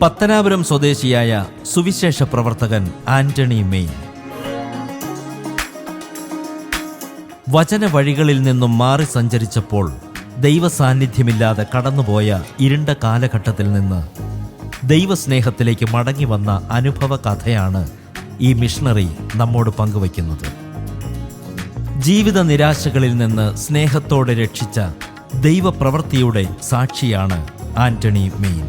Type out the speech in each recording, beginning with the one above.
പത്തനാപുരം സ്വദേശിയായ സുവിശേഷ പ്രവർത്തകൻ ആന്റണി മെയിൻ വചന വഴികളിൽ നിന്നും മാറി സഞ്ചരിച്ചപ്പോൾ ദൈവസാന്നിധ്യമില്ലാതെ കടന്നുപോയ ഇരുണ്ട കാലഘട്ടത്തിൽ നിന്ന് ദൈവസ്നേഹത്തിലേക്ക് മടങ്ങി വന്ന അനുഭവ കഥയാണ് ഈ മിഷണറി നമ്മോട് പങ്കുവയ്ക്കുന്നത്. ജീവിത നിരാശകളിൽ നിന്ന് സ്നേഹത്തോടെ രക്ഷിച്ച ദൈവപ്രവൃത്തിയുടെ സാക്ഷിയാണ് ആന്റണി മെയിൻ.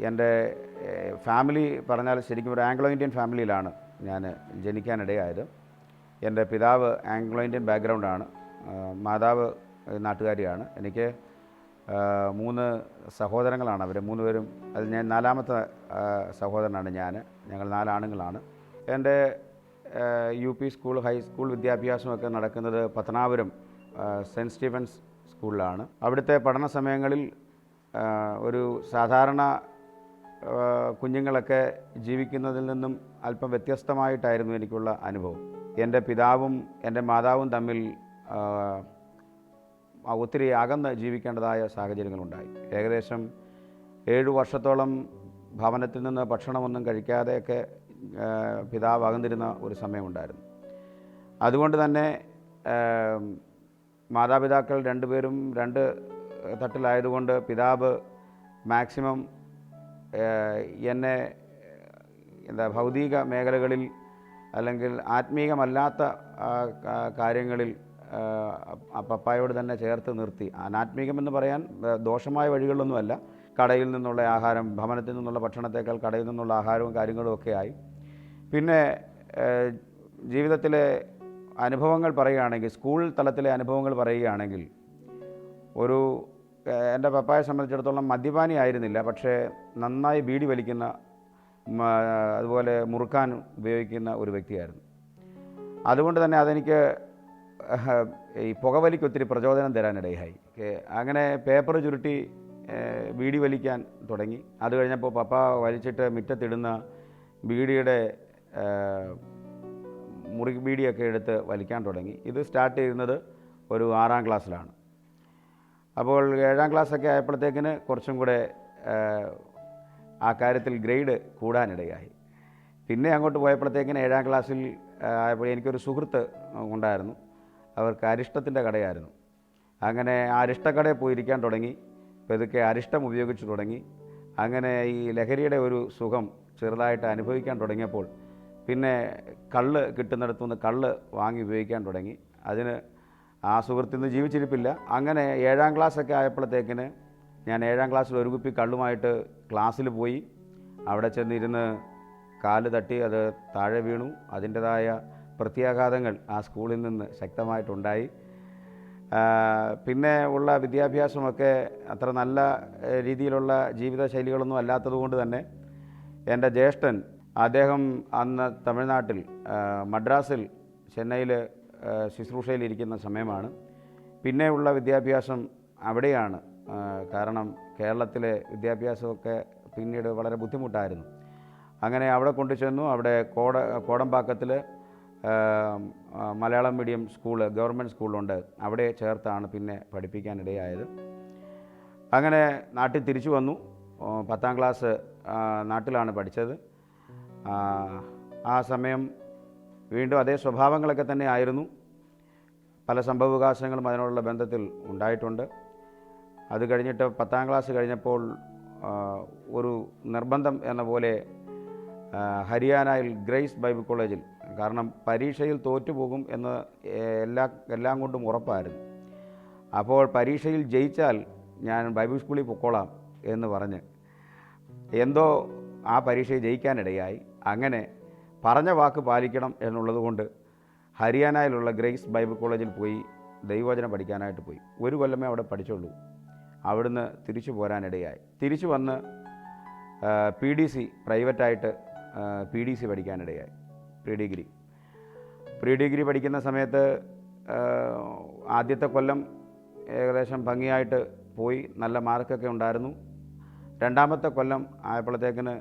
എൻ്റെ ഫാമിലി പറഞ്ഞാൽ ശരിക്കും ഒരു ആംഗ്ലോ ഇന്ത്യൻ ഫാമിലിയിലാണ് ഞാൻ ജനിക്കാനിടയായത്. എൻ്റെ പിതാവ് ആംഗ്ലോ ഇന്ത്യൻ ബാക്ക്ഗ്രൗണ്ടാണ്, മാതാവ് നാട്ടുകാരിയാണ്. എനിക്ക് 3 സഹോദരങ്ങളാണ്. അവർ 3 പേരും, അതിൽ ഞാൻ 4ാമത്തെ സഹോദരനാണ്. ഞങ്ങൾ 4 ആണുങ്ങളാണ്. എൻ്റെ UP സ്കൂൾ, ഹൈസ്കൂൾ വിദ്യാഭ്യാസമൊക്കെ നടക്കുന്നത് പത്തനാപുരം സെൻറ്റ് സ്റ്റീഫൻസ് സ്കൂളിലാണ്. അവിടുത്തെ പഠന സമയങ്ങളിൽ ഒരു സാധാരണ കുഞ്ഞുങ്ങളൊക്കെ ജീവിക്കുന്നതിൽ നിന്നും അല്പം വ്യത്യസ്തമായിട്ടായിരുന്നു എനിക്കുള്ള അനുഭവം. എൻ്റെ പിതാവും എൻ്റെ മാതാവും തമ്മിൽ ഒത്തിരി അകന്ന് ജീവിക്കേണ്ടതായ സാഹചര്യങ്ങളുണ്ടായി. ഏകദേശം 7 വർഷത്തോളം ഭവനത്തിൽ നിന്ന് ഭക്ഷണമൊന്നും കഴിക്കാതെയൊക്കെ പിതാവ് അകന്നിരുന്ന ഒരു സമയമുണ്ടായിരുന്നു. അതുകൊണ്ട് തന്നെ മാതാപിതാക്കൾ 2 പേരും 2 തട്ടിലായതുകൊണ്ട് പിതാവ് മാക്സിമം എന്നെ ഭൗതിക മേഖലകളിൽ അല്ലെങ്കിൽ ആത്മീകമല്ലാത്ത കാര്യങ്ങളിൽ പപ്പായോട് തന്നെ ചേർത്ത് നിർത്തി. അനാത്മീകമെന്ന് പറയാൻ ദോഷമായ വഴികളിലൊന്നുമല്ല. കടയിൽ നിന്നുള്ള ആഹാരം, ഭവനത്തിൽ നിന്നുള്ള ഭക്ഷണത്തേക്കാൾ കടയിൽ നിന്നുള്ള ആഹാരവും കാര്യങ്ങളും ഒക്കെ ആയി. പിന്നെ ജീവിതത്തിലെ അനുഭവങ്ങൾ പറയുകയാണെങ്കിൽ, സ്കൂൾ തലത്തിലെ അനുഭവങ്ങൾ പറയുകയാണെങ്കിൽ, എൻ്റെ പപ്പായെ സംബന്ധിച്ചിടത്തോളം മദ്യപാനി ആയിരുന്നില്ല, പക്ഷേ നന്നായി ബീഡി വലിക്കുന്ന, അതുപോലെ മുറുക്കാൻ ഉപയോഗിക്കുന്ന ഒരു വ്യക്തിയായിരുന്നു. അതുകൊണ്ട് തന്നെ അതെനിക്ക് ഈ പുകവലിക്ക് ഒത്തിരി പ്രചോദനം തരാനിടയായി. അങ്ങനെ പേപ്പർ ചുരുട്ടി ബീഡി വലിക്കാൻ തുടങ്ങി. അത് കഴിഞ്ഞപ്പോൾ പപ്പ വലിച്ചിട്ട് മുറ്റത്തിടുന്ന ബീഡിയുടെ മുറി ബീഡിയൊക്കെ എടുത്ത് വലിക്കാൻ തുടങ്ങി. ഇത് സ്റ്റാർട്ട് ചെയ്യുന്നത് ഒരു 6ാം ക്ലാസ്സിലാണ്. അപ്പോൾ 7ാം ക്ലാസ്സൊക്കെ ആയപ്പോഴത്തേക്കിന് കുറച്ചും കൂടെ ആ കാര്യത്തിൽ ഗ്രേഡ് കൂടാനിടയായി. പിന്നെ അങ്ങോട്ട് പോയപ്പോഴത്തേക്കിന് 7ാം ക്ലാസ്സിൽ ആയപ്പോൾ എനിക്കൊരു സുഹൃത്ത് ഉണ്ടായിരുന്നു. അവർക്ക് അരിഷ്ടത്തിൻ്റെ കടയായിരുന്നു. അങ്ങനെ ആ അരിഷ്ടക്കടയിൽ പോയിരിക്കാൻ തുടങ്ങി. പതുക്കെ അരിഷ്ടം ഉപയോഗിച്ച് തുടങ്ങി. അങ്ങനെ ഈ ലഹരിയുടെ ഒരു സുഖം ചെറുതായിട്ട് അനുഭവിക്കാൻ തുടങ്ങിയപ്പോൾ പിന്നെ കള്ള് കിട്ടുന്നിടത്തുനിന്ന് കള്ള് വാങ്ങി ഉപയോഗിക്കാൻ തുടങ്ങി. അതിന് ആ സുഹൃത്തിൽ നിന്ന് ജീവിച്ചിരിപ്പില്ല. അങ്ങനെ 7ാം ക്ലാസ്സൊക്കെ ആയപ്പോഴത്തേക്കിന് ഞാൻ 7ാം ക്ലാസ്സിൽ ഒരു കുപ്പി കള്ളുമായിട്ട് ക്ലാസ്സിൽ പോയി. അവിടെ ചെന്നിരുന്ന് കാല് തട്ടി അത് താഴെ വീണു. അതിൻ്റെതായ പ്രത്യാഘാതങ്ങൾ ആ സ്കൂളിൽ നിന്ന് ശക്തമായിട്ടുണ്ടായി. പിന്നെ ഉള്ള വിദ്യാഭ്യാസമൊക്കെ അത്ര നല്ല രീതിയിലുള്ള ജീവിതശൈലികളൊന്നും അല്ലാത്തതുകൊണ്ട് തന്നെ എൻ്റെ ജ്യേഷ്ഠൻ, അദ്ദേഹം അന്ന് തമിഴ്നാട്ടിൽ മദ്രാസിൽ, ചെന്നൈയിൽ ശുശ്രൂഷയിലിരിക്കുന്ന സമയമാണ്. പിന്നെയുള്ള വിദ്യാഭ്യാസം അവിടെയാണ്. കാരണം കേരളത്തിലെ വിദ്യാഭ്യാസമൊക്കെ പിന്നീട് വളരെ ബുദ്ധിമുട്ടായിരുന്നു. അങ്ങനെ അവിടെ കൊണ്ടുചെന്നു. അവിടെ കോടമ്പാക്കത്തിൽ മലയാളം മീഡിയം സ്കൂൾ, ഗവൺമെൻറ് സ്കൂളുണ്ട്. അവിടെ ചേർത്താണ് പിന്നെ പഠിപ്പിക്കാനിടയായത്. അങ്ങനെ നാട്ടിൽ തിരിച്ചു വന്നു. 10ാം ക്ലാസ് നാട്ടിലാണ് പഠിച്ചത്. ആ സമയം വീണ്ടും അതേ സ്വഭാവങ്ങളൊക്കെ തന്നെ ആയിരുന്നു. പല സംഭവവികാസങ്ങളും അതിനോടുള്ള ബന്ധത്തിൽ ഉണ്ടായിട്ടുണ്ട്. അത് കഴിഞ്ഞിട്ട് 10ാം ക്ലാസ് കഴിഞ്ഞപ്പോൾ ഒരു നിർബന്ധം എന്ന പോലെ ഹരിയാനയിൽ ഗ്രേസ് ബൈബിൾ കോളേജിൽ, കാരണം പരീക്ഷയിൽ തോറ്റുപോകും എന്ന് എല്ലാം കൊണ്ടും ഉറപ്പായിരുന്നു. അപ്പോൾ പരീക്ഷയിൽ ജയിച്ചാൽ ഞാൻ ബൈബിൾ സ്കൂളിൽ പൊക്കോളാം എന്ന് പറഞ്ഞ് എന്തോ ആ പരീക്ഷയിൽ ജയിക്കാനിടയായി. അങ്ങനെ പറഞ്ഞ വാക്ക് പാലിക്കണം എന്നുള്ളത് കൊണ്ട് ഹരിയാനയിലുള്ള ഗ്രേസ് ബൈബിൾ കോളേജിൽ പോയി ദൈവവചനം പഠിക്കാനായിട്ട് പോയി. 1 കൊല്ലമേ അവിടെ പഠിച്ചുള്ളൂ. അവിടുന്ന് തിരിച്ചു പോരാനിടയായി. തിരിച്ചു വന്ന് PDC പ്രൈവറ്റായിട്ട് PDC പഠിക്കാനിടയായി. പ്രീ ഡിഗ്രി പഠിക്കുന്ന സമയത്ത് ആദ്യത്തെ കൊല്ലം ഏകദേശം ഭംഗിയായിട്ട് പോയി, നല്ല മാർക്കൊക്കെ ഉണ്ടായിരുന്നു. രണ്ടാമത്തെ കൊല്ലം ആയപ്പോഴത്തേക്കിന്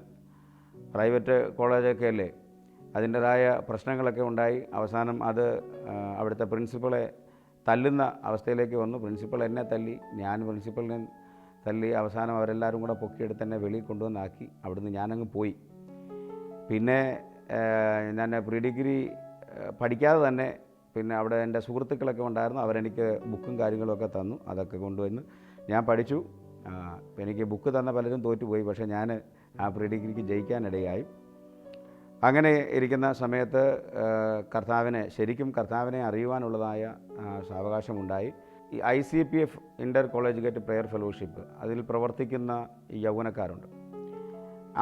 പ്രൈവറ്റ് കോളേജൊക്കെ അല്ലേ, അതിൻ്റെതായ പ്രശ്നങ്ങളൊക്കെ ഉണ്ടായി. അവസാനം അത് അവിടുത്തെ പ്രിൻസിപ്പളെ തല്ലുന്ന അവസ്ഥയിലേക്ക് വന്നു. പ്രിൻസിപ്പൾ എന്നെ തല്ലി, ഞാൻ പ്രിൻസിപ്പളിനെ തല്ലി. അവസാനം അവരെല്ലാവരും കൂടെ പൊക്കിയെടുത്ത് എന്നെ വെളിയിൽ കൊണ്ടുവന്നാക്കി. അവിടുന്ന് ഞാനങ്ങ് പോയി. പിന്നെ ഞാൻ പ്രീ ഡിഗ്രി പഠിക്കാതെ തന്നെ പിന്നെ അവിടെ എൻ്റെ സുഹൃത്തുക്കളൊക്കെ ഉണ്ടായിരുന്നു. അവരെനിക്ക് ബുക്കും കാര്യങ്ങളുമൊക്കെ തന്നു. അതൊക്കെ കൊണ്ടുവന്ന് ഞാൻ പഠിച്ചു. എനിക്ക് ബുക്ക് തന്ന പലരും തോറ്റുപോയി. പക്ഷേ ഞാൻ ആ പ്രീ ഡിഗ്രിക്ക് ജയിക്കാനിടയായി. അങ്ങനെ ഇരിക്കുന്ന സമയത്ത് ശരിക്കും കർത്താവിനെ അറിയുവാനുള്ളതായ സാവകാശമുണ്ടായി. ഈ ICPF ഇൻ്റർ കോളേജുകേറ്റ് പ്രെയർ ഫെലോഷിപ്പ്, അതിൽ പ്രവർത്തിക്കുന്ന ഈ യൗവനക്കാരുണ്ട്,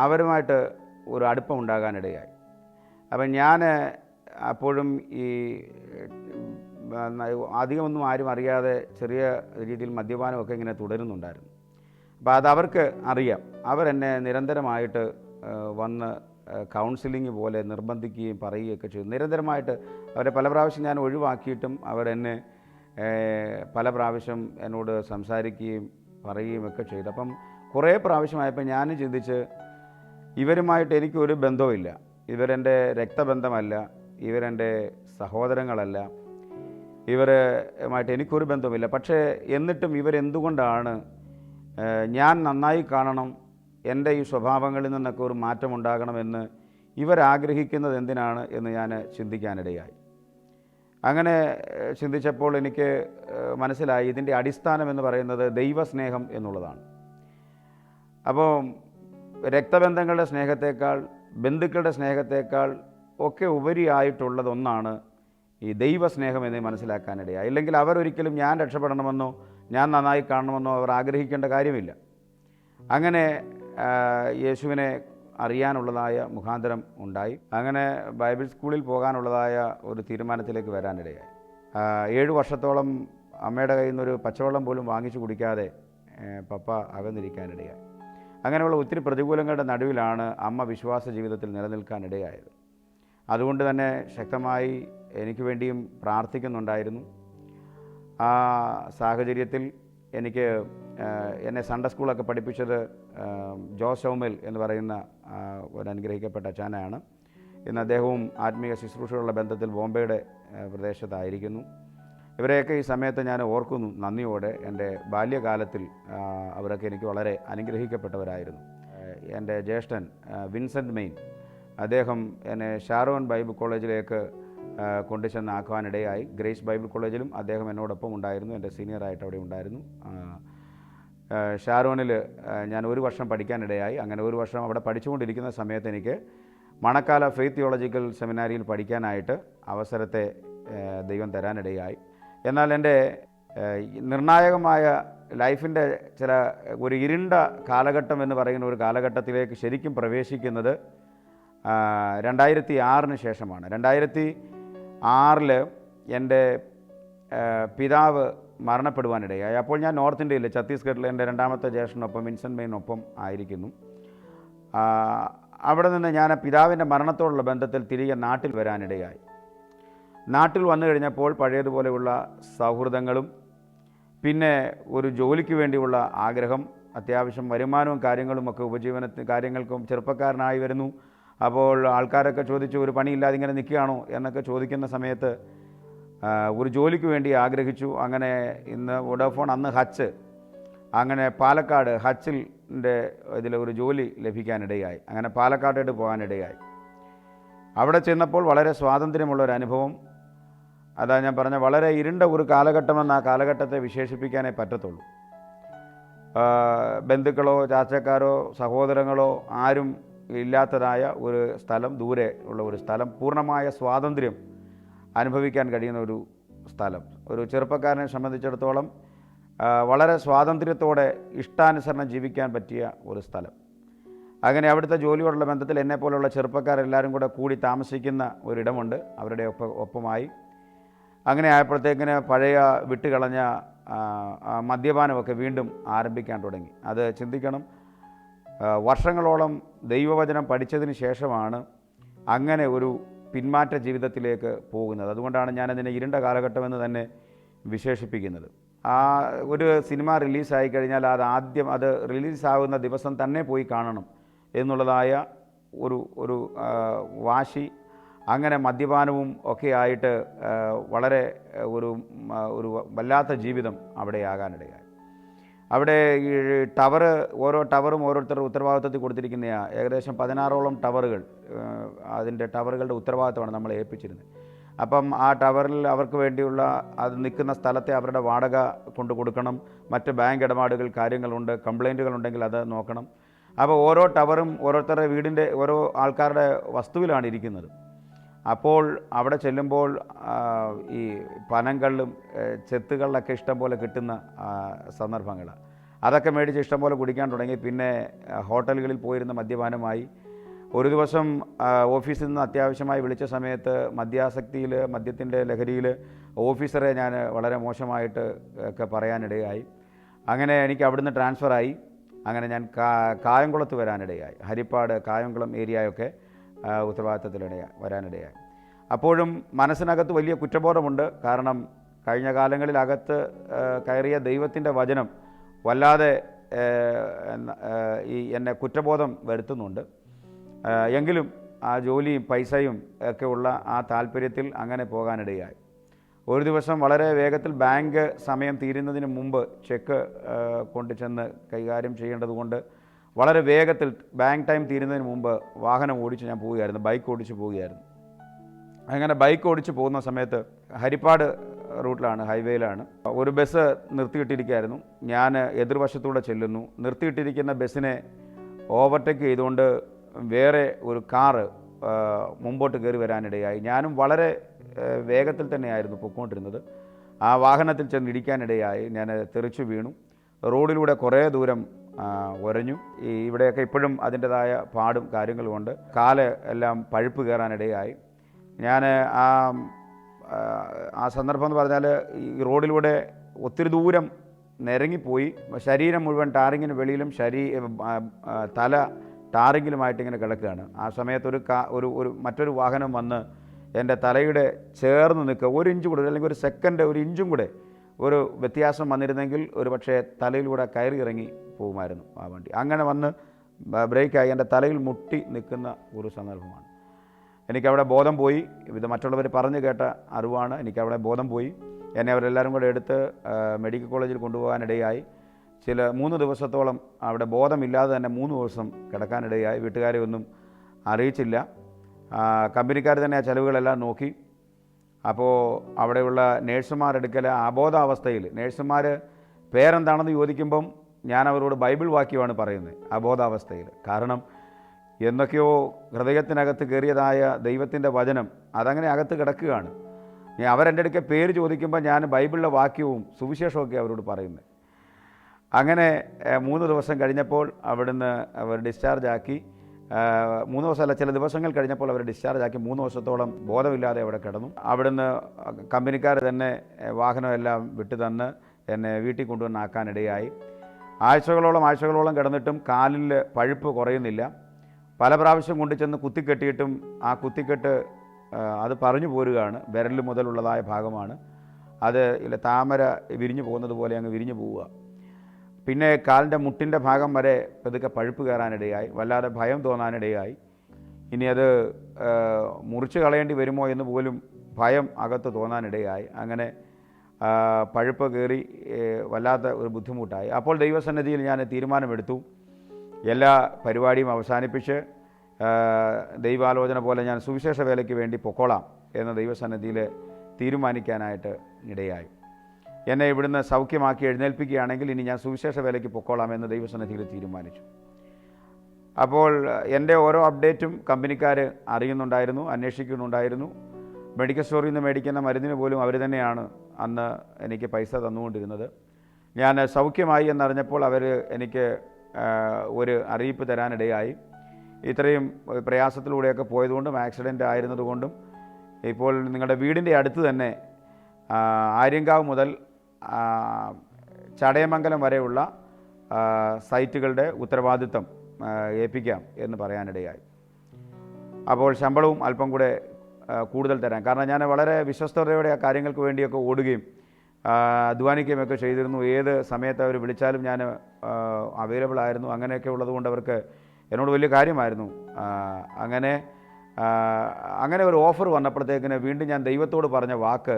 അവരുമായിട്ട് ഒരു അടുപ്പം ഉണ്ടാകാനിടയായി. അപ്പം ഞാൻ അപ്പോഴും ഈ അധികമൊന്നും ആരും അറിയാതെ ചെറിയ രീതിയിൽ മദ്യപാനമൊക്കെ ഇങ്ങനെ തുടരുന്നുണ്ടായിരുന്നു. അപ്പോൾ അതവർക്ക് അറിയാം. അവരെന്നെ നിരന്തരമായിട്ട് വന്ന് കൗൺസിലിംഗ് പോലെ നിർബന്ധിക്കുകയും പറയുകയൊക്കെ ചെയ്തു. നിരന്തരമായിട്ട് അവരെ പല പ്രാവശ്യം ഞാൻ ഒഴിവാക്കിയിട്ടും അവരെന്നെ പല പ്രാവശ്യം എന്നോട് സംസാരിക്കുകയും പറയുകയും ഒക്കെ ചെയ്തു. അപ്പം കുറേ പ്രാവശ്യമായപ്പോൾ ഞാൻ ചിന്തിച്ച്, ഇവരുമായിട്ട് എനിക്കൊരു ബന്ധവുമില്ല, ഇവരെൻ്റെ രക്തബന്ധമല്ല, ഇവരെൻ്റെ സഹോദരങ്ങളല്ല, ഇവരുമായിട്ട് എനിക്കൊരു ബന്ധവുമില്ല. പക്ഷേ എന്നിട്ടും ഇവരെന്തുകൊണ്ടാണ് ഞാൻ നന്നായി കാണണം, എൻ്റെ ഈ സ്വഭാവങ്ങളിൽ നിന്നൊക്കെ ഒരു മാറ്റമുണ്ടാകണമെന്ന് ഇവരാഗ്രഹിക്കുന്നത് എന്തിനാണ് എന്ന് ഞാൻ ചിന്തിക്കാനിടയായി. അങ്ങനെ ചിന്തിച്ചപ്പോൾ എനിക്ക് മനസ്സിലായി, ഇതിൻ്റെ അടിസ്ഥാനം എന്ന് പറയുന്നത് ദൈവസ്നേഹം എന്നുള്ളതാണ്. അപ്പോൾ രക്തബന്ധങ്ങളുടെ സ്നേഹത്തേക്കാൾ, ബന്ധുക്കളുടെ സ്നേഹത്തേക്കാൾ ഒക്കെ ഉപരിയായിട്ടുള്ളതൊന്നാണ് ഈ ദൈവസ്നേഹം എന്ന് മനസ്സിലാക്കാനിടയായി. ഇല്ലെങ്കിൽ അവരൊരിക്കലും ഞാൻ രക്ഷപ്പെടണമെന്നോ ഞാൻ നന്നായി കാണണമെന്നോ അവർ ആഗ്രഹിക്കേണ്ട കാര്യമില്ല. അങ്ങനെ യേശുവിനെ അറിയാനുള്ളതായ മുഖാന്തരം ഉണ്ടായി. അങ്ങനെ ബൈബിൾ സ്കൂളിൽ പോകാനുള്ളതായ ഒരു തീരുമാനത്തിലേക്ക് വരാനിടയായി. 7 വർഷത്തോളം അമ്മയുടെ കയ്യിൽ നിന്നൊരു പച്ചവെള്ളം പോലും വാങ്ങിച്ചു കുടിക്കാതെ പപ്പ അകന്നിരിക്കാനിടയായി. അങ്ങനെയുള്ള ഒത്തിരി പ്രതികൂലങ്ങളുടെ നടുവിലാണ് അമ്മ വിശ്വാസ ജീവിതത്തിൽ നിലനിൽക്കാനിടയായത്. അതുകൊണ്ട് തന്നെ ശക്തമായി എനിക്ക് വേണ്ടിയും പ്രാർത്ഥിക്കുന്നുണ്ടായിരുന്നു. ആ സാഹചര്യത്തിൽ എന്നെ സൺഡേ സ്കൂളൊക്കെ പഠിപ്പിച്ചത് ജോസ് ചൗമൽ എന്ന് പറയുന്ന ഒരു അനുഗ്രഹിക്കപ്പെട്ട അച്ഛനാണ്. ഇന്ന് അദ്ദേഹവും ആത്മീയ ശുശ്രൂഷകളുള്ള ബന്ധത്തിൽ ബോംബെയുടെ പ്രദേശത്തായിരിക്കുന്നു. ഇവരെയൊക്കെ ഈ സമയത്ത് ഞാൻ ഓർക്കുന്നു നന്ദിയോടെ. എൻ്റെ ബാല്യകാലത്തിൽ അവരൊക്കെ എനിക്ക് വളരെ അനുഗ്രഹിക്കപ്പെട്ടവരായിരുന്നു. എൻ്റെ ജ്യേഷ്ഠൻ വിൻസെൻ്റ് മെയിൻ, അദ്ദേഹം എന്നെ ഷാരോൺ ബൈബിൾ കോളേജിലേക്ക് കൊണ്ടുചെന്നാക്കുവാനിടയായി. ഗ്രേസ് ബൈബിൾ കോളേജിലും അദ്ദേഹം എന്നോടൊപ്പം ഉണ്ടായിരുന്നു, എൻ്റെ സീനിയറായിട്ട് അവിടെ ഉണ്ടായിരുന്നു. ഷാരോണിൽ ഞാൻ 1 വർഷം പഠിക്കാനിടയായി. അങ്ങനെ 1 വർഷം അവിടെ പഠിച്ചുകൊണ്ടിരിക്കുന്ന സമയത്ത് എനിക്ക് മണക്കാല ഫെയ്ത്ത് തിയോളജിക്കൽ സെമിനാരിയിൽ പഠിക്കാനായിട്ട് അവസരത്തെ ദൈവം തരാനിടയായി. എന്നാൽ എൻ്റെ നിർണായകമായ ലൈഫിൻ്റെ ഒരു ഇരുണ്ട കാലഘട്ടം എന്ന് പറയുന്ന ഒരു കാലഘട്ടത്തിലേക്ക് ശരിക്കും പ്രവേശിക്കുന്നത് 2006 ശേഷമാണ്. 2006 എൻ്റെ പിതാവ് മരണപ്പെടുവാനിടയായി. അപ്പോൾ ഞാൻ നോർത്ത് ഇന്ത്യയിൽ ഛത്തീസ്ഗഡിൽ എൻ്റെ രണ്ടാമത്തെ ജ്യേഷ്ഠനൊപ്പം വിൻസെൻ്റ് മെയിനൊപ്പം ആയിരിക്കുന്നു. അവിടെ നിന്ന് ഞാൻ പിതാവിൻ്റെ മരണത്തോടുള്ള ബന്ധത്തിൽ തിരികെ നാട്ടിൽ വരാനിടയായി. നാട്ടിൽ വന്നു കഴിഞ്ഞപ്പോൾ പഴയതുപോലെയുള്ള സൗഹൃദങ്ങളും പിന്നെ ഒരു ജോലിക്ക് വേണ്ടിയുള്ള ആഗ്രഹം, അത്യാവശ്യം വരുമാനവും കാര്യങ്ങളുമൊക്കെ ഉപജീവനത്തിന് കാര്യങ്ങൾക്കും ചെറുപ്പക്കാരനായി വരുന്നു. അപ്പോൾ ആൾക്കാരൊക്കെ ചോദിച്ചു, ഒരു പണിയില്ലാതെ ഇങ്ങനെ നിൽക്കുകയാണോ എന്നൊക്കെ ചോദിക്കുന്ന സമയത്ത് ഒരു ജോലിക്ക് വേണ്ടി ആഗ്രഹിച്ചു. അങ്ങനെ ഇന്ന് വോഡാഫോൺ, അന്ന് ഹച്ച്, അങ്ങനെ പാലക്കാട് ഹച്ചിൻ്റെ ഇതിൽ ഒരു ജോലി ലഭിക്കാനിടയായി. അങ്ങനെ പാലക്കാട്ടേട്ട് പോകാനിടയായി. അവിടെ ചെന്നപ്പോൾ വളരെ സ്വാതന്ത്ര്യമുള്ളൊരനുഭവം. അതാ ഞാൻ പറഞ്ഞ വളരെ ഇരുണ്ട ഒരു കാലഘട്ടമെന്ന് ആ കാലഘട്ടത്തെ വിശേഷിപ്പിക്കാനേ പറ്റത്തുള്ളൂ. ബന്ധുക്കളോ ചാച്ചക്കാരോ സഹോദരങ്ങളോ ആരും ഇല്ലാത്തതായ ഒരു സ്ഥലം, ദൂരെ ഉള്ള ഒരു സ്ഥലം, പൂർണ്ണമായ സ്വാതന്ത്ര്യം അനുഭവിക്കാൻ കഴിയുന്ന ഒരു സ്ഥലം. ഒരു ചെറുപ്പക്കാരനെ സംബന്ധിച്ചിടത്തോളം വളരെ സ്വാതന്ത്ര്യത്തോടെ ഇഷ്ടാനുസരണം ജീവിക്കാൻ പറ്റിയ ഒരു സ്ഥലം. അങ്ങനെ അവിടുത്തെ ജോലിയോടുള്ള ബന്ധത്തിൽ എന്നെപ്പോലുള്ള ചെറുപ്പക്കാരെല്ലാവരും കൂടെ കൂടി താമസിക്കുന്ന ഒരിടമുണ്ട്. അവരുടെ ഒപ്പമായി അങ്ങനെ ആയപ്പോഴത്തേക്കിന് പഴയ വിട്ടുകളഞ്ഞ മദ്യപാനമൊക്കെ വീണ്ടും ആരംഭിക്കാൻ തുടങ്ങി. അത് ചിന്തിക്കണം, വർഷങ്ങളോളം ദൈവവചനം പഠിച്ചതിന് ശേഷമാണ് അങ്ങനെ ഒരു പിന്മാറ്റ ജീവിതത്തിലേക്ക് പോകുന്നത്. അതുകൊണ്ടാണ് ഞാനതിനെ ഇരുണ്ട കാലഘട്ടമെന്ന് തന്നെ വിശേഷിപ്പിക്കുന്നത്. ആ ഒരു സിനിമ റിലീസായി കഴിഞ്ഞാൽ അത് റിലീസാകുന്ന ദിവസം തന്നെ പോയി കാണണം എന്നുള്ളതായ ഒരു വാശി, അങ്ങനെ മദ്യപാനവും ഒക്കെ ആയിട്ട് വളരെ ഒരു വല്ലാത്ത ജീവിതം അവിടെ ആകാനിടയായി. അവിടെ ഈ ഓരോ ടവറും ഓരോരുത്തരുടെ ഉത്തരവാദിത്വത്തിൽ കൊടുത്തിരിക്കുന്നതാണ്. ഏകദേശം 16ഓളം ടവറുകൾ, അതിൻ്റെ ടവറുകളുടെ ഉത്തരവാദിത്വമാണ് നമ്മളെ ഏൽപ്പിച്ചിരുന്നത്. അപ്പം ആ ടവറിൽ അവർക്ക് വേണ്ടിയുള്ള അത് നിൽക്കുന്ന സ്ഥലത്തെ അവരുടെ വാടക കൊണ്ട് കൊടുക്കണം, മറ്റ് ബാങ്ക് ഇടപാടുകൾ കാര്യങ്ങളുണ്ട്, കംപ്ലൈൻറ്റുകളുണ്ടെങ്കിൽ അത് നോക്കണം. അപ്പോൾ ഓരോ ടവറും ഓരോരുത്തരുടെ വീടിൻ്റെ ഓരോ ആൾക്കാരുടെ വസ്തുവിലാണ് ഇരിക്കുന്നത്. അപ്പോൾ അവിടെ ചെല്ലുമ്പോൾ ഈ പനങ്കള്ളും ചെത്തുകളിലൊക്കെ ഇഷ്ടം പോലെ കിട്ടുന്ന സന്ദർഭങ്ങൾ, അതൊക്കെ മേടിച്ച് ഇഷ്ടം പോലെ കുടിക്കാൻ തുടങ്ങി. പിന്നെ ഹോട്ടലുകളിൽ പോയിരുന്ന മദ്യപാനമായി. ഒരു ദിവസം ഓഫീസിൽ നിന്ന് അത്യാവശ്യമായി വിളിച്ച സമയത്ത് മദ്യത്തിൻ്റെ ലഹരിയിൽ ഓഫീസറെ ഞാൻ വളരെ മോശമായിട്ട് ഒക്കെ പറയാനിടയായി. അങ്ങനെ എനിക്ക് അവിടുന്ന് ട്രാൻസ്ഫറായി. അങ്ങനെ ഞാൻ കായംകുളത്ത് വരാനിടയായി. ഹരിപ്പാട് കായംകുളം ഏരിയയൊക്കെ വരാനിടയായി. അപ്പോഴും മനസ്സിനകത്ത് വലിയ കുറ്റബോധമുണ്ട്. കാരണം കഴിഞ്ഞ കാലങ്ങളിൽ അകത്ത് കയറിയ ദൈവത്തിൻ്റെ വചനം വല്ലാതെ എന്നെ കുറ്റബോധം വരുത്തുന്നുണ്ട്. എങ്കിലും ആ ജോലിയും പൈസയും ഒക്കെ ഉള്ള ആ താല്പര്യത്തിൽ അങ്ങനെ പോകാനിടയായി. ഒരു ദിവസം വളരെ വേഗത്തിൽ ബാങ്ക് സമയം തീരുന്നതിന് മുമ്പ് ചെക്ക് കൊണ്ടുചെന്ന് കൈകാര്യം ചെയ്യേണ്ടതുകൊണ്ട് വളരെ വേഗത്തിൽ ബാങ്ക് ടൈം തീരുന്നതിന് മുമ്പ് വാഹനം ഓടിച്ച് ഞാൻ പോവുകയായിരുന്നു, ബൈക്ക് ഓടിച്ച് പോവുകയായിരുന്നു. അങ്ങനെ ബൈക്ക് ഓടിച്ച് പോകുന്ന സമയത്ത് ഹരിപ്പാട് റൂട്ടിലാണ്, ഹൈവേയിലാണ്, ഒരു ബസ് നിർത്തിയിട്ടിരിക്കുകയായിരുന്നു. ഞാൻ എതിർവശത്തൂടെ ചെല്ലുന്നു. നിർത്തിയിട്ടിരിക്കുന്ന ബസ്സിനെ ഓവർടേക്ക് ചെയ്തുകൊണ്ട് വേറെ ഒരു കാറ് മുമ്പോട്ട് കയറി വരാനിടയായി. ഞാനും വളരെ വേഗത്തിൽ തന്നെയായിരുന്നു പൊയ്ക്കൊണ്ടിരുന്നത്. ആ വാഹനത്തിൽ ചെന്ന് ഇടിക്കാനിടയായി. ഞാൻ തെറിച്ചു വീണു. റോഡിലൂടെ കുറേ ദൂരം ഉരഞ്ഞു. ഇവിടെയൊക്കെ ഇപ്പോഴും അതിൻ്റെതായ പാടും കാര്യങ്ങളുമുണ്ട്. കാല് എല്ലാം പഴുപ്പ് കയറാനിടയായി. ഞാൻ ആ സന്ദർഭം എന്ന് പറഞ്ഞാൽ ഈ റോഡിലൂടെ ഒത്തിരി ദൂരം നിരങ്ങിപ്പോയി. ശരീരം മുഴുവൻ ടാറിങ്ങിന് വെളിയിലും തല ടാറിങ്ങിലുമായിട്ട് ഇങ്ങനെ കിടക്കുകയാണ്. ആ സമയത്ത് ഒരു മറ്റൊരു വാഹനം വന്ന് എൻ്റെ തലയുടെ ചേർന്ന് നിൽക്കുക, 1 ഇഞ്ച് കൂടെ അല്ലെങ്കിൽ ഒരു സെക്കൻഡ് 1 ഇഞ്ചും കൂടെ ഒരു വ്യത്യാസം വന്നിരുന്നെങ്കിൽ ഒരു പക്ഷേ തലയിലൂടെ കയറി ഇറങ്ങി പോകുമായിരുന്നു ആ വണ്ടി. അങ്ങനെ വന്ന് ബ്രേക്കായി എൻ്റെ തലയിൽ മുട്ടി നിൽക്കുന്ന ഒരു സന്ദർഭമാണ്. എനിക്കവിടെ ബോധം പോയി. ഇത് മറ്റുള്ളവർ പറഞ്ഞു കേട്ട അറിവാണ്. എനിക്കവിടെ ബോധം പോയി. എന്നെ അവരെല്ലാവരും കൂടെ എടുത്ത് മെഡിക്കൽ കോളേജിൽ കൊണ്ടുപോകാനിടയായി. 3 ദിവസത്തോളം അവിടെ ബോധമില്ലാതെ തന്നെ 3 ദിവസം കിടക്കാനിടയായി. വീട്ടുകാരെ ഒന്നും അറിയിച്ചില്ല. കമ്പനിക്കാർ തന്നെ ആ ചെലവുകളെല്ലാം നോക്കി. അപ്പോൾ അവിടെയുള്ള നേഴ്സുമാരെടുക്കൽ അബോധാവസ്ഥയിൽ, നേഴ്സുമാർ പേരെന്താണെന്ന് ചോദിക്കുമ്പം ഞാൻ അവരോട് ബൈബിൾ വാക്യമാണ് പറയുന്നത് അബോധാവസ്ഥയിൽ. കാരണം എന്തൊക്കെയോ ഹൃദയത്തിനകത്ത് കയറിയതായ ദൈവത്തിൻ്റെ വചനം അതങ്ങനെ അകത്ത് കിടക്കുകയാണ്. അവരെൻ്റെ അടുക്ക പേര് ചോദിക്കുമ്പോൾ ഞാൻ ബൈബിളിലെ വാക്യവും സുവിശേഷമൊക്കെ അവരോട് പറയുന്നത്. അങ്ങനെ 3 ദിവസം കഴിഞ്ഞപ്പോൾ അവിടുന്ന് അവർ ഡിസ്ചാർജാക്കി. 3 ദിവസമല്ല, ചില ദിവസങ്ങൾ കഴിഞ്ഞപ്പോൾ അവർ ഡിസ്ചാർജാക്കി. 3 ദിവസത്തോളം ബോധമില്ലാതെ അവിടെ കിടന്നു. അവിടുന്ന് കമ്പനിക്കാർ തന്നെ വാഹനമെല്ലാം വിട്ടു തന്ന് എന്നെ വീട്ടിൽ കൊണ്ടുവന്ന് ആക്കാനിടയായി. ആഴ്ചകളോളം കിടന്നിട്ടും കാലിൽ പഴുപ്പ് കുറയുന്നില്ല. പല പ്രാവശ്യം കൊണ്ടുചെന്ന് കുത്തിക്കെട്ടിയിട്ടും ആ കുത്തിക്കെട്ട് അത് പറഞ്ഞു പോരുകയാണ്. വിരൽ മുതലുള്ളതായ ഭാഗമാണ് അത്. താമര വിരിഞ്ഞു പോകുന്നത് പോലെ അങ്ങ് വിരിഞ്ഞു പോവുക. പിന്നെ കാലിൻ്റെ മുട്ടിൻ്റെ ഭാഗം വരെ പതുക്കെ പഴുപ്പ് കയറാനിടയായി. വല്ലാതെ ഭയം തോന്നാനിടയായി. ഇനി അത് മുറിച്ച് കളയേണ്ടി വരുമോ എന്ന് പോലും ഭയം അകത്ത് തോന്നാനിടയായി. അങ്ങനെ പഴുപ്പ് കയറി വല്ലാത്ത ഒരു ബുദ്ധിമുട്ടായി. അപ്പോൾ ദൈവസന്നിധിയിൽ ഞാൻ തീരുമാനമെടുത്തു. എല്ലാ പരിപാടിയും അവസാനിപ്പിച്ച് ദൈവാലോചന പോലെ ഞാൻ സുവിശേഷ വേലയ്ക്ക് വേണ്ടി പൊക്കോളാം എന്ന ദൈവസന്നിധിയിൽ തീരുമാനിക്കാനായിട്ട് ഇടയായി. എന്നെ ഇവിടുന്ന് സൗഖ്യമാക്കി എഴുന്നേൽപ്പിക്കുകയാണെങ്കിൽ ഇനി ഞാൻ സുവിശേഷ വേലയ്ക്ക് പൊക്കോളാം എന്ന് ദൈവസന്നിധിയിൽ തീരുമാനിച്ചു. അപ്പോൾ എൻ്റെ ഓരോ അപ്ഡേറ്റും കമ്പനിക്കാർ അറിയുന്നുണ്ടായിരുന്നു, അന്വേഷിക്കുന്നുണ്ടായിരുന്നു. മെഡിക്കൽ സ്റ്റോറിൽ നിന്ന് മേടിക്കുന്ന മരുന്നിന് പോലും അവർ തന്നെയാണ് അന്ന് എനിക്ക് പൈസ തന്നുകൊണ്ടിരുന്നത്. ഞാൻ സൗഖ്യമായി എന്നറിഞ്ഞപ്പോൾ അവർ എനിക്ക് ഒരു അറിയിപ്പ് തരാനിടയായി. ഇത്രയും പ്രയാസത്തിലൂടെയൊക്കെ പോയതുകൊണ്ടും ആക്സിഡൻ്റ് ആയിരുന്നതുകൊണ്ടും ഇപ്പോൾ നിങ്ങളുടെ വീടിൻ്റെ അടുത്ത് തന്നെ ആര്യങ്കാവ് മുതൽ ചടയമംഗലം വരെയുള്ള സൈറ്റുകളുടെ ഉത്തരവാദിത്തം ഏൽപ്പിക്കാം എന്ന് പറയാനിടയായി. അപ്പോൾ ശമ്പളവും അല്പം കൂടെ കൂടുതൽ തരാൻ. കാരണം ഞാൻ വളരെ വിശ്വസ്തയോടെ ആ കാര്യങ്ങൾക്ക് വേണ്ടിയൊക്കെ ഓടുകയും അധ്വാനിക്കുകയൊക്കെ ചെയ്തിരുന്നു. ഏത് സമയത്ത് അവർ വിളിച്ചാലും ഞാൻ അവൈലബിൾ ആയിരുന്നു. അങ്ങനെയൊക്കെ ഉള്ളതുകൊണ്ട് അവർക്ക് എന്നോട് വലിയ കാര്യമായിരുന്നു. അങ്ങനെ ഒരു ഓഫർ വന്നപ്പോഴത്തേക്കിന് വീണ്ടും ഞാൻ ദൈവത്തോട് പറഞ്ഞ വാക്ക്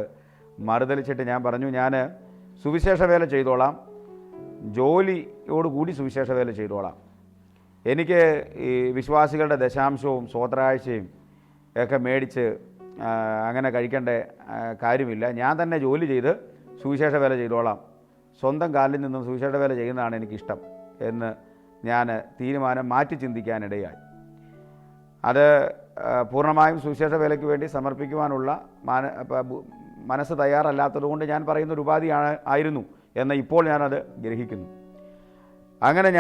മറുതലിച്ചിട്ട് ഞാൻ പറഞ്ഞു, ഞാൻ സുവിശേഷ വേല ചെയ്തോളാം, ജോലിയോടുകൂടി സുവിശേഷ വേല ചെയ്തോളാം. എനിക്ക് ഈ വിശ്വാസികളുടെ ദശാംശവും സ്വോത്രാഴ്ചയും ഒക്കെ മേടിച്ച് അങ്ങനെ കഴിക്കേണ്ട കാര്യമില്ല. ഞാൻ തന്നെ ജോലി ചെയ്ത് സുവിശേഷ വേല ചെയ്തോളാം. സ്വന്തം കാലിൽ നിന്നും സുവിശേഷ വേല ചെയ്യുന്നതാണ് എനിക്കിഷ്ടം എന്ന് ഞാൻ തീരുമാനം മാറ്റി ചിന്തിക്കാനിടയായി. അത് പൂർണ്ണമായും സുവിശേഷ വേലയ്ക്ക് വേണ്ടി സമർപ്പിക്കുവാനുള്ള മനസ്സ് തയ്യാറല്ലാത്തതുകൊണ്ട് ഞാൻ പറയുന്നൊരു ആയിരുന്നു എന്ന് ഇപ്പോൾ ഞാനത് ഗ്രഹിക്കുന്നു. അങ്ങനെ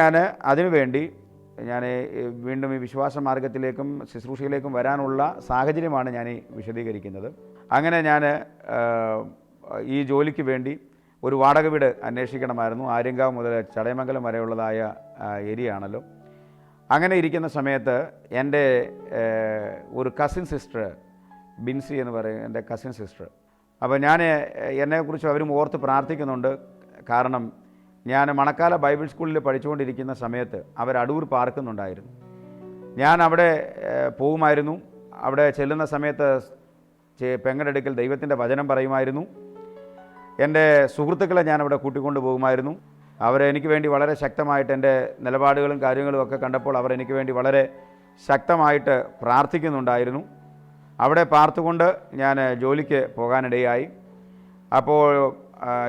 അതിനുവേണ്ടി ഞാൻ വീണ്ടും ഈ വിശ്വാസ മാർഗത്തിലേക്കും ശുശ്രൂഷയിലേക്കും വരാനുള്ള സാഹചര്യമാണ് ഞാൻ വിശദീകരിക്കുന്നത്. അങ്ങനെ ഞാൻ ഈ ജോലിക്ക് വേണ്ടി ഒരു വാടക വീട് അന്വേഷിക്കണമായിരുന്നു. ആര്യങ്കാവ് മുതൽ ചടയമംഗലം വരെയുള്ളതായ ഏരിയ ആണല്ലോ. അങ്ങനെ ഇരിക്കുന്ന സമയത്ത് എൻ്റെ ഒരു കസിൻ സിസ്റ്റർ ബിൻസി എന്ന് പറയും, എൻ്റെ കസിൻ സിസ്റ്റർ. അപ്പോൾ എന്നെക്കുറിച്ച് അവരും ഓർത്ത് പ്രാർത്ഥിക്കുന്നുണ്ട്. കാരണം ഞാൻ മണക്കാല ബൈബിൾ സ്കൂളിൽ പഠിച്ചുകൊണ്ടിരിക്കുന്ന സമയത്ത് അവർ അടൂർ പാർക്കുന്നുണ്ടായിരുന്നു. ഞാൻ അവിടെ പോകുമായിരുന്നു. അവിടെ ചെല്ലുന്ന സമയത്ത് പെങ്ങളുടെ അടുക്കൽ ദൈവത്തിൻ്റെ വചനം പറയുമായിരുന്നു. എൻ്റെ സുഹൃത്തുക്കളെ ഞാൻ അവിടെ കൂട്ടിക്കൊണ്ട് പോകുമായിരുന്നു. അവരെനിക്ക് വേണ്ടി വളരെ ശക്തമായിട്ട് എൻ്റെ നിലപാടുകളും കാര്യങ്ങളും ഒക്കെ കണ്ടപ്പോൾ അവർ എനിക്ക് വേണ്ടി വളരെ ശക്തമായിട്ട് പ്രാർത്ഥിക്കുന്നുണ്ടായിരുന്നു. അവിടെ പാർത്തുകൊണ്ട് ഞാൻ ജോലിക്ക് പോകാനിടയായി. അപ്പോൾ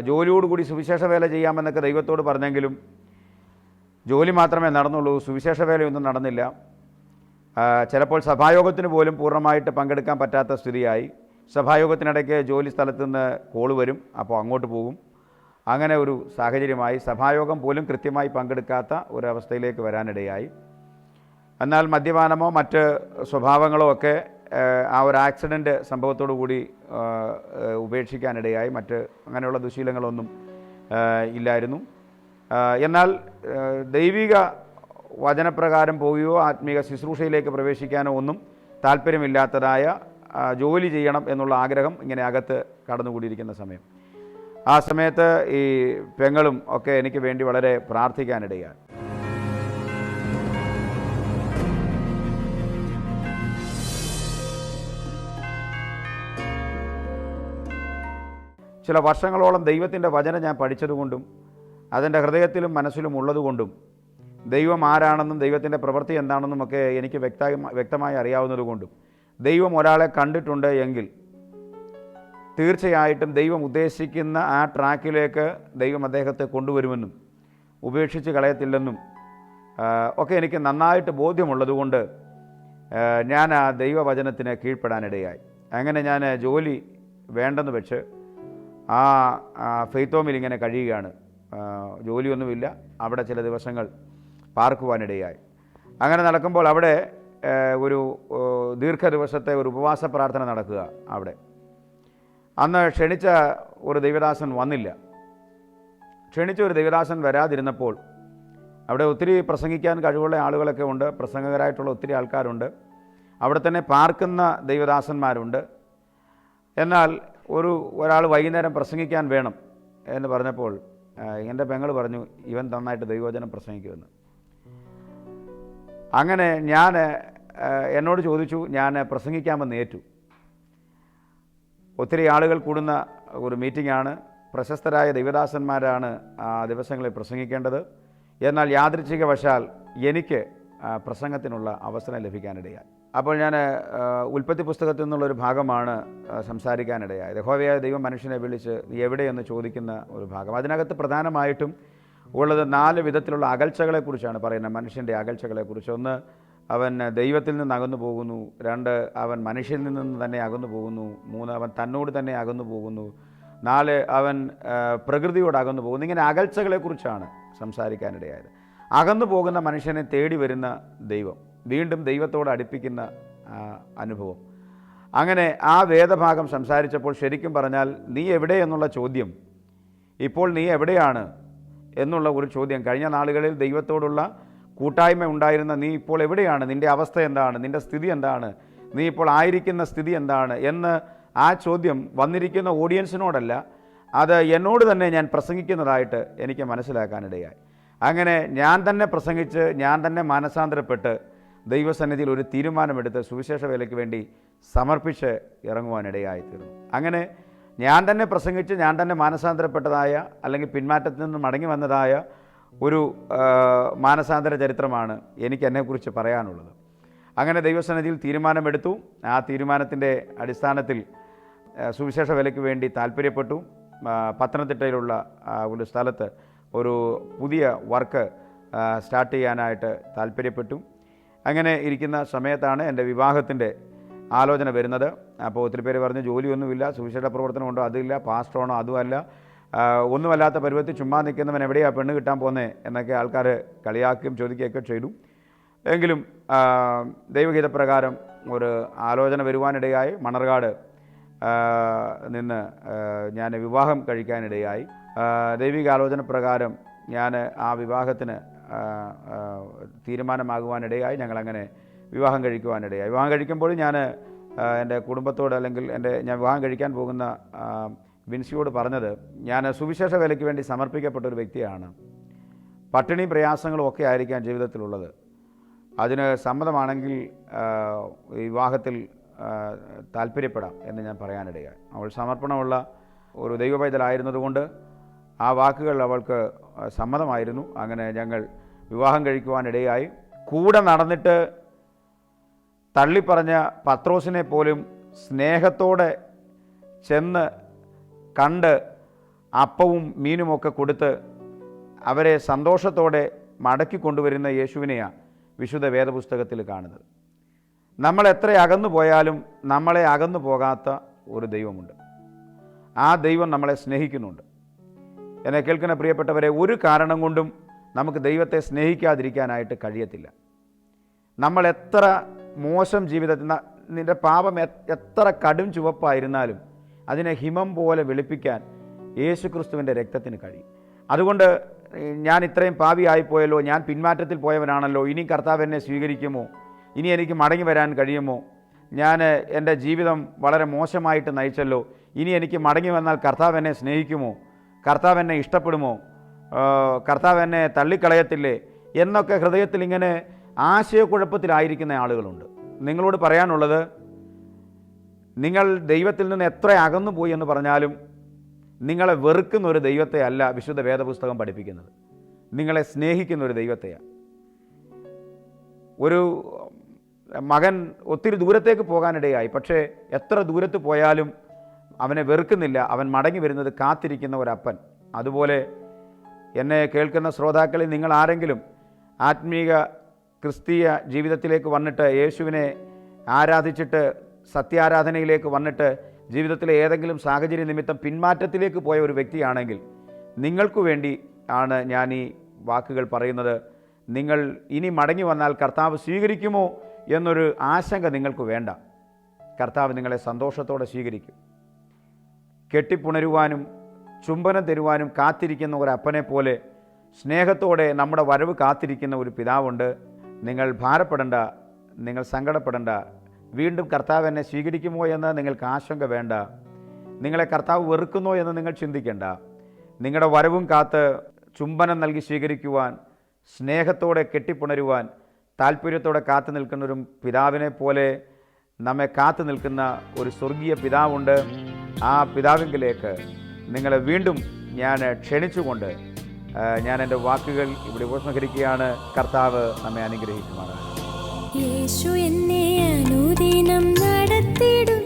ജോലിയോടുകൂടി സുവിശേഷ വേല ചെയ്യാമെന്നൊക്കെ ദൈവത്തോട് പറഞ്ഞെങ്കിലും ജോലി മാത്രമേ നടന്നുള്ളൂ, സുവിശേഷ വേലയൊന്നും നടന്നില്ല. ചിലപ്പോൾ സഭായോഗത്തിന് പോലും പൂർണ്ണമായിട്ട് പങ്കെടുക്കാൻ പറ്റാത്ത സ്ഥിതിയായി. സഭായോഗത്തിനിടയ്ക്ക് ജോലി സ്ഥലത്ത് നിന്ന് കോള് വരും, അപ്പോൾ അങ്ങോട്ട് പോകും. അങ്ങനെ ഒരു സാഹചര്യമായി. സഭായോഗം പോലും കൃത്യമായി പങ്കെടുക്കാത്ത ഒരവസ്ഥയിലേക്ക് വരാനിടയായി. എന്നാൽ മദ്യപാനമോ മറ്റ് സ്വഭാവങ്ങളോ ഒക്കെ ആ ഒരു ആക്സിഡൻറ്റ് സംഭവത്തോടു കൂടി ഉപേക്ഷിക്കാനിടയായി. മറ്റ് അങ്ങനെയുള്ള ദുശീലങ്ങളൊന്നും ഇല്ലായിരുന്നു. എന്നാൽ ദൈവിക വചനപ്രകാരം പോവുകയോ ആത്മീക ശുശ്രൂഷയിലേക്ക് പ്രവേശിക്കാനോ ഒന്നും താല്പര്യമില്ലാത്തതായ ജോലി ചെയ്യണം എന്നുള്ള ആഗ്രഹം ഇങ്ങനെ അകത്ത് കടന്നുകൂടിയിരിക്കുന്ന സമയം. ആ സമയത്ത് ഈ പെങ്ങളും ഒക്കെ എനിക്ക് വേണ്ടി വളരെ പ്രാർത്ഥിക്കാനിടയായി. ചില വർഷങ്ങളോളം ദൈവത്തിൻ്റെ വചനം ഞാൻ പഠിച്ചതുകൊണ്ടും അതെൻ്റെ ഹൃദയത്തിലും മനസ്സിലും ഉള്ളതുകൊണ്ടും ദൈവം ആരാണെന്നും ദൈവത്തിൻ്റെ പ്രവൃത്തി എന്താണെന്നും ഒക്കെ എനിക്ക് വ്യക്തമായി അറിയാവുന്നതുകൊണ്ടും ദൈവം ഒരാളെ കണ്ടിട്ടുണ്ട് എങ്കിൽ തീർച്ചയായിട്ടും ദൈവം ഉദ്ദേശിക്കുന്ന ആ ട്രാക്കിലേക്ക് ദൈവം അദ്ദേഹത്തെ കൊണ്ടുവരുമെന്നും ഉപേക്ഷിച്ച് കളയത്തില്ലെന്നും ഒക്കെ എനിക്ക് നന്നായിട്ട് ബോധ്യമുള്ളതുകൊണ്ട് ഞാൻ ആ ദൈവവചനത്തിന് കീഴ്പ്പെടാനിടയായി. അങ്ങനെ ഞാൻ ജോലി വേണ്ടെന്ന് വെച്ച് ആ ഫെയ്ത്ത് ഹോമിൽ ഇങ്ങനെ കഴിയുകയാണ്. ജോലിയൊന്നുമില്ല. അവിടെ ചില ദിവസങ്ങൾ പാർക്കുവാനിടയായി. അങ്ങനെ നടക്കുമ്പോൾ അവിടെ ഒരു ദീർഘദിവസത്തെ ഒരു ഉപവാസ പ്രാർത്ഥന നടക്കുക. അവിടെ അന്ന് ക്ഷണിച്ച ഒരു ദൈവദാസൻ വന്നില്ല. ക്ഷണിച്ച ഒരു ദൈവദാസൻ വരാതിരുന്നപ്പോൾ അവിടെ ഒത്തിരി പ്രസംഗിക്കാൻ കഴിവുള്ള ആളുകളൊക്കെ ഉണ്ട്, പ്രസംഗകരായിട്ടുള്ള ഒത്തിരി ആൾക്കാരുണ്ട്, അവിടെ തന്നെ പാർക്കുന്ന ദൈവദാസന്മാരുണ്ട്. എന്നാൽ ഒരാൾ വൈകുന്നേരം പ്രസംഗിക്കാൻ വേണം എന്ന് പറഞ്ഞപ്പോൾ എൻ്റെ പെങ്ങൾ പറഞ്ഞു, ഇവൻ നന്നായിട്ട് ദൈവവചനം പ്രസംഗിക്കുമെന്ന്. അങ്ങനെ എന്നോട് ചോദിച്ചു, ഞാൻ പ്രസംഗിക്കാമെന്ന് ഏറ്റു. ഒത്തിരി ആളുകൾ കൂടുന്ന ഒരു മീറ്റിംഗാണ്. പ്രശസ്തരായ ദൈവദാസന്മാരാണ് ആ ദിവസങ്ങളിൽ പ്രസംഗിക്കേണ്ടത്. എന്നാൽ യാദൃച്ഛികവശാൽ എനിക്ക് പ്രസംഗത്തിനുള്ള അവസരം ലഭിക്കാനിടയായി. അപ്പോൾ ഞാൻ ഉൽപ്പത്തി പുസ്തകത്തിൽ നിന്നുള്ളൊരു ഭാഗമാണ് സംസാരിക്കാനിടയായത്. യഹോവയായ ദൈവം മനുഷ്യനെ വിളിച്ച് നീ എവിടെയെന്ന് ചോദിക്കുന്ന ഒരു ഭാഗം. അതിനകത്ത് പ്രധാനമായിട്ടും ഉള്ളത് 4 വിധത്തിലുള്ള അകൽച്ചകളെക്കുറിച്ചാണ് പറയുന്നത്. മനുഷ്യൻ്റെ അകൽച്ചകളെക്കുറിച്ച്. 1, അവൻ ദൈവത്തിൽ നിന്ന് അകന്നു പോകുന്നു. 2, അവൻ മനുഷ്യനിൽ നിന്ന് തന്നെ അകന്നു പോകുന്നു. 3, അവൻ തന്നോട് തന്നെ അകന്നു പോകുന്നു. 4, അവൻ പ്രകൃതിയോട് അകന്നു പോകുന്നു. ഇങ്ങനെ അകൽച്ചകളെക്കുറിച്ചാണ് സംസാരിക്കാനിടയായത്. അകന്നു പോകുന്ന മനുഷ്യനെ തേടി വരുന്ന ദൈവം, വീണ്ടും ദൈവത്തോട് അടുപ്പിക്കുന്ന അനുഭവം. അങ്ങനെ ആ വേദഭാഗം സംസാരിച്ചപ്പോൾ ശരിക്കും പറഞ്ഞാൽ നീ എവിടെ എന്നുള്ള ചോദ്യം, ഇപ്പോൾ നീ എവിടെയാണ് എന്നുള്ള ഒരു ചോദ്യം, കഴിഞ്ഞ നാളുകളിൽ ദൈവത്തോടുള്ള കൂട്ടായ്മ ഉണ്ടായിരുന്ന നീ ഇപ്പോൾ എവിടെയാണ്, നിൻ്റെ അവസ്ഥ എന്താണ്, നിൻ്റെ സ്ഥിതി എന്താണ്, നീ ഇപ്പോൾ ആയിരിക്കുന്ന സ്ഥിതി എന്താണ് എന്ന് ആ ചോദ്യം വന്നിരിക്കുന്ന ഓഡിയൻസിനോടല്ല, അത് എന്നോട് തന്നെ ഞാൻ പ്രസംഗിക്കുന്നതായിട്ട് എനിക്ക് മനസ്സിലാക്കാനിടയായി. അങ്ങനെ ഞാൻ തന്നെ പ്രസംഗിച്ച് ഞാൻ തന്നെ മാനസാന്തരപ്പെട്ട് ദൈവസന്നിധിയിൽ ഒരു തീരുമാനമെടുത്ത് സുവിശേഷ വേലയ്ക്ക് വേണ്ടി സമർപ്പിച്ച് ഇറങ്ങുവാനിടയായിത്തീർന്നു. അങ്ങനെ ഞാൻ തന്നെ പ്രസംഗിച്ച് ഞാൻ തന്നെ മാനസാന്തരപ്പെട്ടതായ അല്ലെങ്കിൽ പിന്മാറ്റത്തിൽ നിന്ന് മടങ്ങി വന്നതായ ഒരു മാനസാന്തര ചരിത്രമാണ് എനിക്ക് എന്നെക്കുറിച്ച് പറയാനുള്ളത്. അങ്ങനെ ദൈവസന്നിധിയിൽ തീരുമാനമെടുത്തു. ആ തീരുമാനത്തിൻ്റെ അടിസ്ഥാനത്തിൽ സുവിശേഷ വേലയ്ക്ക് വേണ്ടി താല്പര്യപ്പെട്ടു. പത്തനംതിട്ടയിലുള്ള ഒരു സ്ഥലത്ത് ഒരു പുതിയ വർക്ക് സ്റ്റാർട്ട് ചെയ്യാനായിട്ട് താല്പര്യപ്പെട്ടു. അങ്ങനെ ഇരിക്കുന്ന സമയത്താണ് എൻ്റെ വിവാഹത്തിൻ്റെ ആലോചന വരുന്നത്. അപ്പോൾ ഒത്തിരി പേര് പറഞ്ഞു, ജോലിയൊന്നുമില്ല, സുവിശേഷ പ്രവർത്തനമുണ്ടോ അതില്ല, പാസ്റ്ററാണോ അതുമല്ല, ഒന്നുമല്ലാത്ത പരുവത്തിൽ ചുമ്മാ നിൽക്കുന്നവൻ എവിടെയാണ് പെണ്ണ് കിട്ടാൻ പോകുന്നത് എന്നൊക്കെ ആൾക്കാർ കളിയാക്കുകയും ചോദിക്കുകയൊക്കെ ചെയ്തു. എങ്കിലും ദൈവഗീതപ്രകാരം ഒരു ആലോചന വരുവാനിടയായി. മണർകാട് നിന്ന് ഞാൻ വിവാഹം കഴിക്കാനിടയായി. ദൈവിക ആലോചന പ്രകാരം ഞാൻ ആ വിവാഹത്തിന് തീരുമാനമാകുവാനിടയായി. ഞങ്ങളങ്ങനെ വിവാഹം കഴിക്കുവാനിടയായി. വിവാഹം കഴിക്കുമ്പോൾ ഞാൻ എൻ്റെ കുടുംബത്തോട്, അല്ലെങ്കിൽ ഞാൻ വിവാഹം കഴിക്കാൻ പോകുന്ന വിൻസിയോട് പറഞ്ഞത്, ഞാൻ സുവിശേഷ വേലയ്ക്ക് വേണ്ടി സമർപ്പിക്കപ്പെട്ട ഒരു വ്യക്തിയാണ്. പട്ടിണി പ്രയാസങ്ങളും ഒക്കെ ആയിരിക്കാം ജീവിതത്തിലുള്ളത്. അതിന് സമ്മതമാണെങ്കിൽ വിവാഹത്തിൽ താല്പര്യപ്പെടാം എന്ന് ഞാൻ പറയാനിടയായി. അവൾ സമർപ്പണമുള്ള ഒരു ദൈവപൈതലായിരുന്നതുകൊണ്ട് ആ വാക്കുകൾ അവൾക്ക് സമ്മതമായിരുന്നു. അങ്ങനെ ഞങ്ങൾ വിവാഹം കഴിക്കുവാനിടയായി. കൂടെ നടന്നിട്ട് തള്ളിപ്പറഞ്ഞ പത്രോസിനെ പോലും സ്നേഹത്തോടെ ചെന്ന് കണ്ട് അപ്പവും മീനുമൊക്കെ കൊടുത്ത് അവരെ സന്തോഷത്തോടെ മടക്കി കൊണ്ടുവരുന്ന യേശുവിനെയാണ് വിശുദ്ധ വേദപുസ്തകത്തിൽ കാണുന്നത്. നമ്മൾ എത്ര അകന്നു പോയാലും നമ്മളെ അകന്നു പോകാത്ത ഒരു ദൈവമുണ്ട്. ആ ദൈവം നമ്മളെ സ്നേഹിക്കുന്നുണ്ട്. എന്നെ കേൾക്കുന്ന പ്രിയപ്പെട്ടവരെ, ഒരു കാരണം കൊണ്ടും നമുക്ക് ദൈവത്തെ സ്നേഹിക്കാതിരിക്കാനായിട്ട് കഴിയത്തില്ല. നമ്മൾ എത്ര മോശം ജീവിതത്തിൽ, നിൻ്റെ പാപം എത്ര കടും ചുവപ്പായിരുന്നാലും അതിനെ ഹിമം പോലെ വെളുപ്പിക്കാൻ യേശുക്രിസ്തുവിൻ്റെ രക്തത്തിന് കഴിയും. അതുകൊണ്ട് ഞാൻ ഇത്രയും പാപിയായിപ്പോയല്ലോ, ഞാൻ പിന്മാറ്റത്തിൽ പോയവനാണല്ലോ, ഇനി കർത്താവ് എന്നെ സ്വീകരിക്കുമോ, ഇനി എനിക്ക് മടങ്ങി വരാൻ കഴിയുമോ, ഞാൻ എൻ്റെ ജീവിതം വളരെ മോശമായിട്ട് നയിച്ചല്ലോ, ഇനി എനിക്ക് മടങ്ങി വന്നാൽ കർത്താവ് എന്നെ സ്നേഹിക്കുമോ, കർത്താവ് എന്നെ ഇഷ്ടപ്പെടുമോ, കർത്താവ് എന്നെ തള്ളിക്കളയത്തില്ലേ എന്നൊക്കെ ഹൃദയത്തിൽ ഇങ്ങനെ ആശയക്കുഴപ്പത്തിലായിരിക്കുന്ന ആളുകളുണ്ട്. നിങ്ങളോട് പറയാനുള്ളത്, നിങ്ങൾ ദൈവത്തിൽ നിന്ന് എത്ര അകന്നു പോയി എന്ന് പറഞ്ഞാലും നിങ്ങളെ വെറുക്കുന്ന ഒരു ദൈവത്തെ അല്ല വിശുദ്ധ വേദപുസ്തകം പഠിപ്പിക്കുന്നത്. നിങ്ങളെ സ്നേഹിക്കുന്ന ഒരു ദൈവത്തെയാണ്. ഒരു മകൻ ഒത്തിരി ദൂരത്തേക്ക് പോകാനിടയായി, പക്ഷേ എത്ര ദൂരത്ത് പോയാലും അവനെ വെറുക്കുന്നില്ല. അവൻ മടങ്ങി വരുന്നത് കാത്തിരിക്കുന്ന ഒരപ്പൻ. അതുപോലെ എന്നെ കേൾക്കുന്ന ശ്രോതാക്കളിൽ നിങ്ങൾ ആരെങ്കിലും ആത്മീക ക്രിസ്തീയ ജീവിതത്തിലേക്ക് വന്നിട്ട്, യേശുവിനെ ആരാധിച്ചിട്ട് സത്യാരാധനയിലേക്ക് വന്നിട്ട് ജീവിതത്തിലെ ഏതെങ്കിലും സാഹചര്യ നിമിത്തം പിന്മാറ്റത്തിലേക്ക് പോയ ഒരു വ്യക്തിയാണെങ്കിൽ നിങ്ങൾക്കു വേണ്ടി ആണ് ഞാൻ ഈ വാക്കുകൾ പറയുന്നത്. നിങ്ങൾ ഇനി മടങ്ങി വന്നാൽ കർത്താവ് സ്വീകരിക്കുമോ എന്നൊരു ആശങ്ക നിങ്ങൾക്ക് വേണ്ട. കർത്താവ് നിങ്ങളെ സന്തോഷത്തോടെ സ്വീകരിക്കും. കെട്ടിപ്പുണരുവാനും ചുംബനം തരുവാനും കാത്തിരിക്കുന്ന ഒരു അപ്പനെ പോലെ സ്നേഹത്തോടെ നമ്മുടെ വരവ് കാത്തിരിക്കുന്ന ഒരു പിതാവുണ്ട്. നിങ്ങൾ ഭാരപ്പെടേണ്ട, നിങ്ങൾ സങ്കടപ്പെടേണ്ട. വീണ്ടും കർത്താവ് എന്നെ സ്വീകരിക്കുമോ എന്ന് നിങ്ങൾക്ക് ആശങ്ക വേണ്ട. നിങ്ങളെ കർത്താവ് വെറുക്കുന്നോ എന്ന് നിങ്ങൾ ചിന്തിക്കേണ്ട. നിങ്ങളുടെ വരവും കാത്ത് ചുംബനം നൽകി സ്വീകരിക്കുവാൻ, സ്നേഹത്തോടെ കെട്ടിപ്പുണരുവാൻ താല്പര്യത്തോടെ കാത്തു നിൽക്കുന്ന ഒരു പിതാവിനെ പോലെ നമ്മെ കാത്തു നിൽക്കുന്ന ഒരു സ്വർഗീയ പിതാവുണ്ട്. ആ പിതാവിങ്കിലേക്ക് നിങ്ങളെ വീണ്ടും ഞാൻ ക്ഷണിച്ചുകൊണ്ട് ഞാൻ എൻ്റെ വാക്കുകൾ ഇവിടെ ഉപസംഹരിക്കുകയാണ്. കർത്താവ് നമ്മെ അനുഗ്രഹിക്കുമാറാണ്. യേശു എന്നെ അനുദിനം നടത്തിടും.